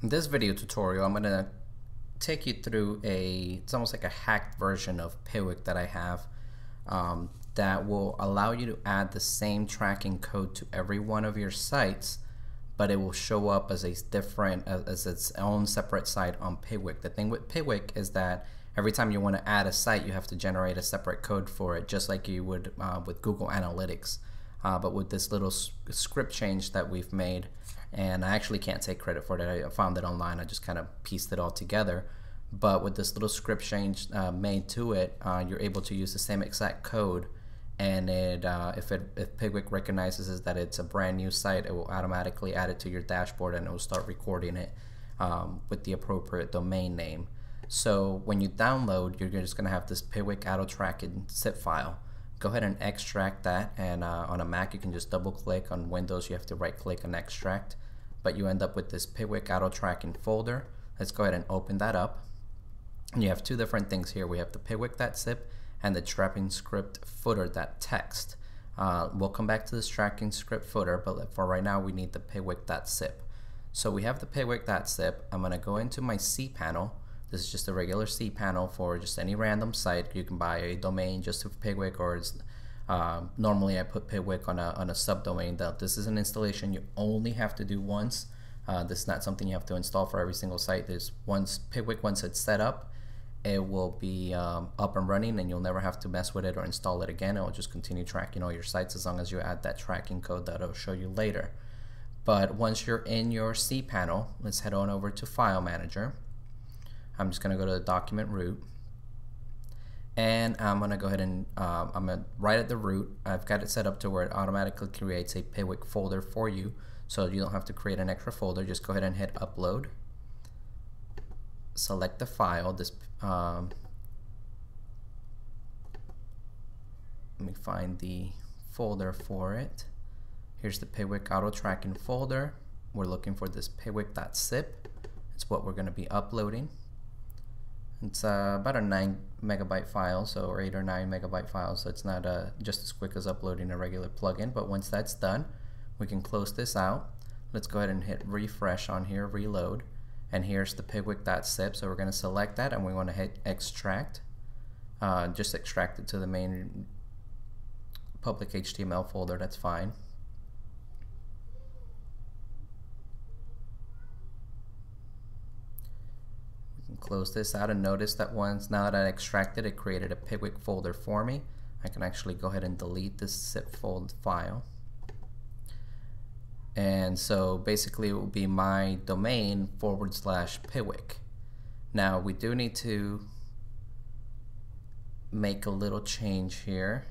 In this video tutorial, I'm going to take you through it's almost like a hacked version of Piwik that I have that will allow you to add the same tracking code to every one of your sites, but it will show up as as its own separate site on Piwik. The thing with Piwik is that every time you want to add a site, you have to generate a separate code for it, just like you would with Google Analytics. But with this little script change that we've made, and I actually can't take credit for it, I found it online, I just kind of pieced it all together. But with this little script change made to it, you're able to use the same exact code, and if Piwik recognizes that it's a brand new site, it will automatically add it to your dashboard and it will start recording it with the appropriate domain name. So when you download, you're just going to have this Piwik auto tracking zip file. Go ahead and extract that, and on a Mac you can just double click. On Windows you have to right click and extract, but you end up with this Piwik auto tracking folder. Let's go ahead and open that up, and you have two different things here. We have the Piwik.zip and the tracking script footer.txt. We'll come back to this tracking script footer, but for right now we need the Piwik.zip. So we have the Piwik.zip. I'm going to go into my cPanel. This is just a regular cPanel for just any random site. You can buy a domain just for Piwik, or normally I put Piwik on a subdomain. This is an installation you only have to do once. This is not something you have to install for every single site. There's Piwik, once it's set up, it will be up and running, and you'll never have to mess with it or install it again. It will just continue tracking all your sites as long as you add that tracking code that I'll show you later. But once you're in your cPanel, let's head on over to File Manager. I'm just going to go to the document root, and I'm going to go ahead and right at the root, I've got it set up to where it automatically creates a Piwik folder for you, so you don't have to create an extra folder. Just go ahead and hit upload, select the file. Let me find the folder for it. Here's the Piwik auto tracking folder. We're looking for this Piwik.zip. It's what we're going to be uploading. It's about a 9 megabyte file, so or 8 or 9 megabyte file, so it's not just as quick as uploading a regular plugin. But once that's done, we can close this out. Let's go ahead and hit refresh on here, reload, and here's the Piwik.zip. So we're going to select that, and we want to hit extract. Just extract it to the main public HTML folder, that's fine. Close this out, and notice that now that I extracted, it created a Piwik folder for me. I can actually go ahead and delete this zip file. And so basically it will be my domain /Piwik. Now we do need to make a little change here,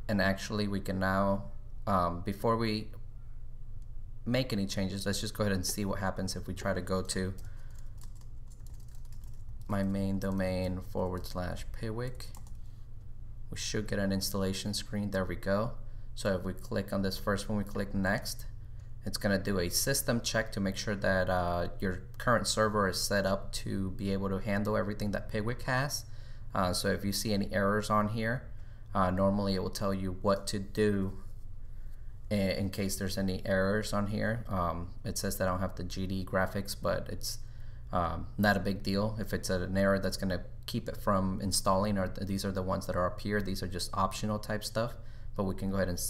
and actually we can now before we make any changes, let's just go ahead and see what happens if we try to go to my main domain /Piwik. We should get an installation screen. There we go. So if we click on this first one, we click next, it's going to do a system check to make sure that your current server is set up to be able to handle everything that Piwik has. So if you see any errors on here, normally it will tell you what to do in case there's any errors on here. It says that I don't have the GD graphics, but it's not a big deal. If it's an error that's going to keep it from installing, or these are the ones that are up here, these are just optional type stuff, but we can go ahead and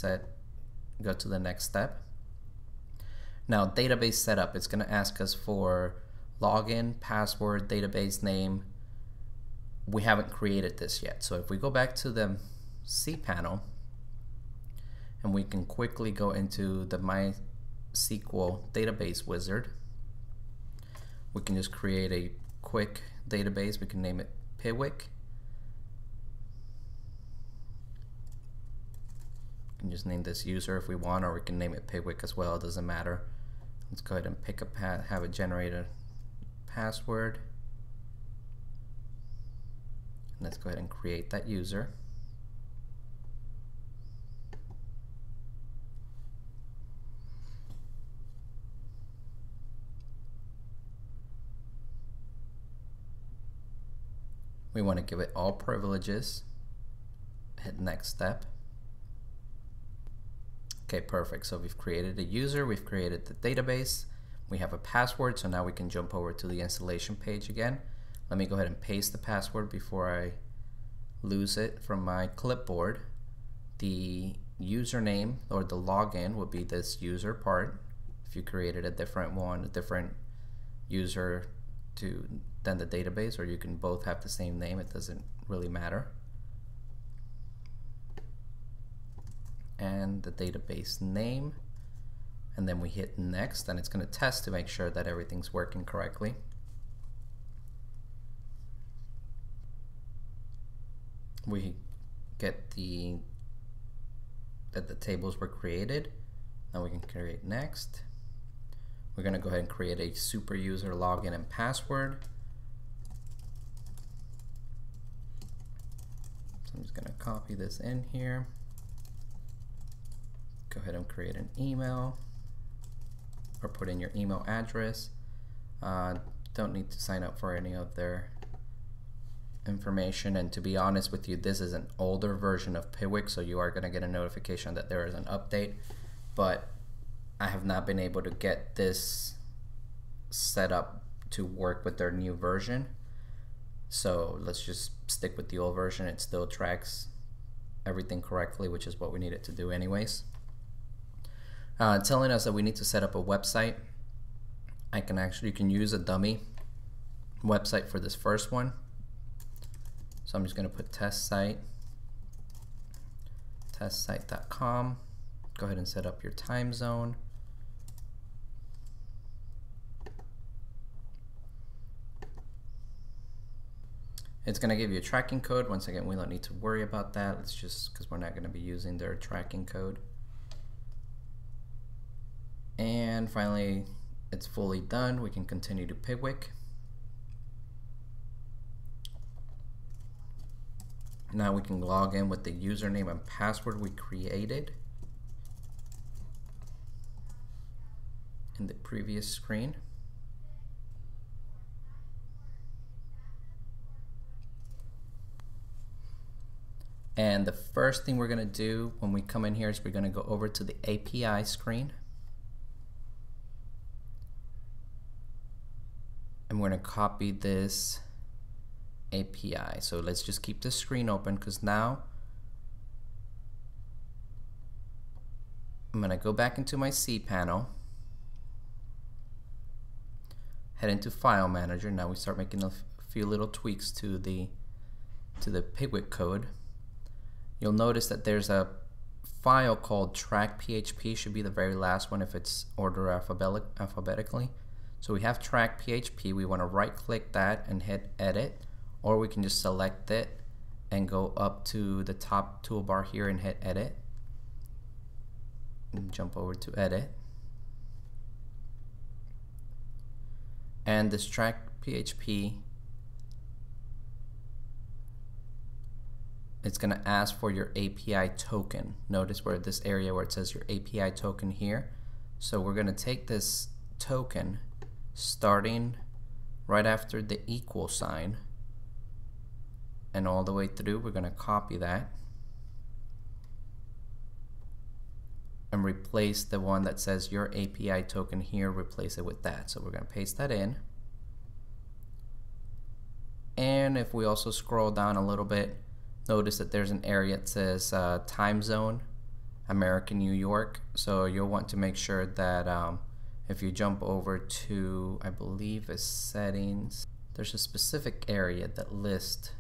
go to the next step. Now database setup, it's going to ask us for login, password, database name. We haven't created this yet, so if we go back to the cPanel, and we can quickly go into the MySQL database wizard. We can just create a quick database. We can name it Piwik. We can just name this user if we want, or we can name it Piwik as well. It doesn't matter. Let's go ahead and have it generate a password. And let's go ahead and create that user. We want to give it all privileges. Hit next step. Okay, perfect. So we've created a user, we've created the database, we have a password, so now we can jump over to the installation page again. Let me go ahead and paste the password before I lose it from my clipboard. The username or the login will be this user part. If you created a different one, a different user than the database, or you can both have the same name, it doesn't really matter. And the database name, and then we hit next, and it's going to test to make sure that everything's working correctly. We get that the tables were created. Now we can create next. We're going to go ahead and create a super user login and password. So I'm just going to copy this in here. Go ahead and create an email, or put in your email address. Don't need to sign up for any of their information, and to be honest with you, this is an older version of Piwik, so you are going to get a notification that there is an update, but I have not been able to get this set up to work with their new version, so let's just stick with the old version. It still tracks everything correctly, which is what we need it to do anyways. Telling us that we need to set up a website. You can use a dummy website for this first one. So I'm just going to put test site, testsite.com. Go ahead and set up your time zone. It's going to give you a tracking code. Once again, we don't need to worry about that. It's just because we're not going to be using their tracking code. And finally, it's fully done. We can continue to Piwik. Now we can log in with the username and password we created in the previous screen. And the first thing we're going to do when we come in here is we're going to go over to the API screen. And we're going to copy this API. So let's just keep this screen open, because now I'm going to go back into my cPanel, head into File Manager. Now we start making a few little tweaks to the Piwik code. You'll notice that there's a file called track.php, should be the very last one if it's ordered alphabetically. So we have track.php. We want to right click that and hit edit, or we can just select it and go up to the top toolbar here and hit edit and jump over to edit. And this track.php, it's going to ask for your API token. Notice where this area where it says your API token here. So we're going to take this token starting right after the equal sign and all the way through. We're going to copy that and replace the one that says your API token here, replace it with that. So we're going to paste that in. And if we also scroll down a little bit, notice that there's an area that says time zone, American New York. So you'll want to make sure that if you jump over to, I believe it's settings, there's a specific area that lists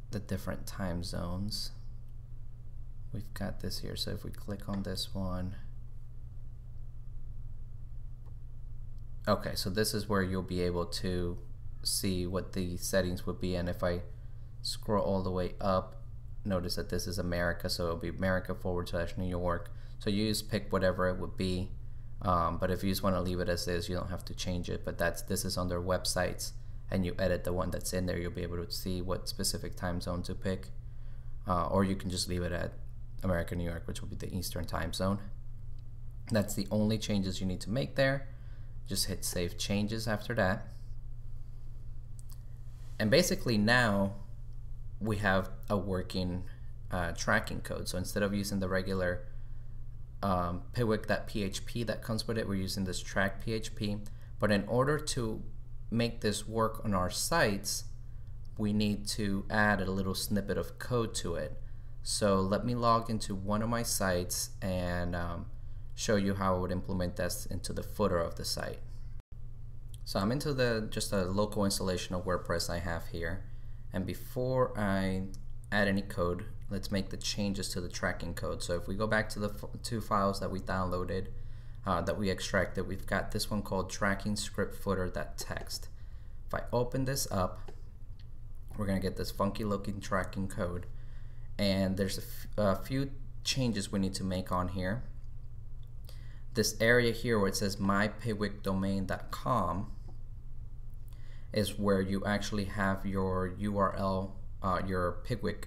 the different time zones. We've got this here, so if we click on this one, okay, so this is where you'll be able to see what the settings would be. And if I scroll all the way up, notice that this is America, so it'll be America/New York. So you just pick whatever it would be, but if you just want to leave it as is, you don't have to change it. But this is under websites, and you edit the one that's in there, you'll be able to see what specific time zone to pick, or you can just leave it at America, New York, which will be the Eastern time zone. That's the only changes you need to make there. Just hit Save Changes after that. And basically now we have a working tracking code. So instead of using the regular Piwik.php that comes with it, we're using this track.php. But in order to make this work on our sites, we need to add a little snippet of code to it. So let me log into one of my sites and show you how I would implement this into the footer of the site. So I'm into just a local installation of WordPress I have here, and before I add any code, let's make the changes to the tracking code. So if we go back to the two files that we downloaded, that we extracted, we've got this one called tracking script footer.txt. If I open this up, we're going to get this funky looking tracking code, and there's a few changes we need to make on here. This area here where it says mypiwikdomain.com is where you actually have your URL, your Piwik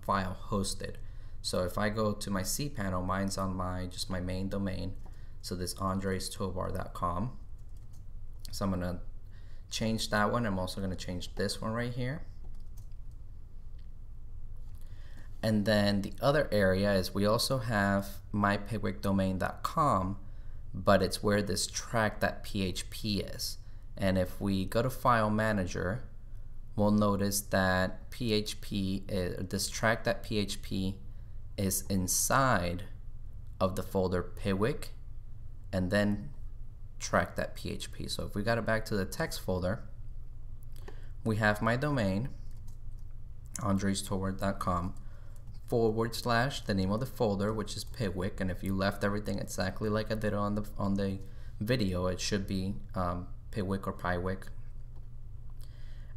file hosted. So if I go to my cPanel, mine's on just my main domain, so this andrestoolbar.com. So I'm going to change that one. I'm also going to change this one right here. And then the other area is we also have mypiwikdomain.com, but it's where this track.php is. And if we go to File Manager, we'll notice that this track.php is inside of the folder Piwik and then track.php. So if we got it back to the text folder, we have my domain, andrestoolbar.com, / the name of the folder, which is Piwik, and if you left everything exactly like I did on the video, it should be Piwik or Piwik,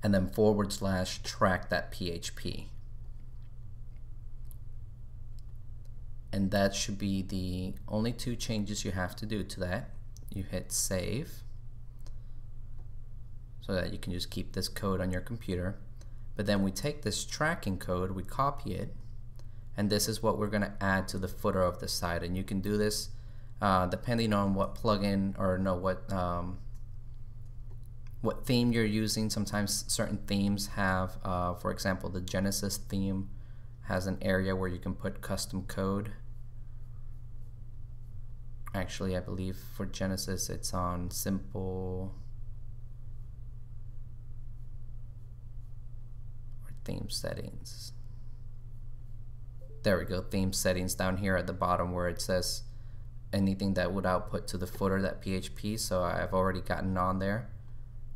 and then / track.php, and that should be the only two changes you have to do to that. You hit save so that you can just keep this code on your computer, but then we take this tracking code, we copy it, and this is what we're going to add to the footer of the site. And you can do this depending on what plugin or what theme you're using. Sometimes certain themes have, for example, the Genesis theme has an area where you can put custom code. Actually, I believe for Genesis it's on simple or theme settings. There we go, theme settings down here at the bottom where it says anything that would output to the footer.php. So I've already gotten on there,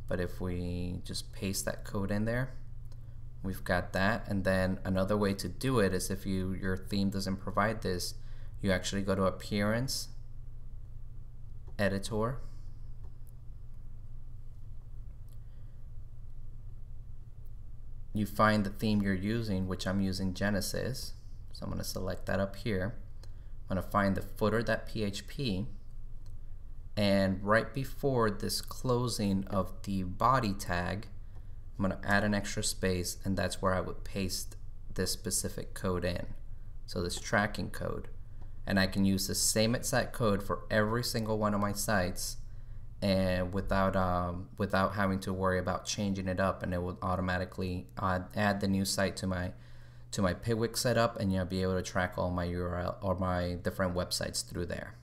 but if we just paste that code in there, we've got that. And then another way to do it is if your theme doesn't provide this, you actually go to Appearance, Editor, you find the theme you're using, which I'm using Genesis. So I'm going to select that up here. I'm going to find the footer.php, and right before this closing of the body tag, I'm going to add an extra space, and that's where I would paste this specific code in. So this tracking code. And I can use the same exact code for every single one of my sites, and without having to worry about changing it up, and it will automatically add the new site to my Piwik setup, and you'll be able to track all my URL or my different websites through there.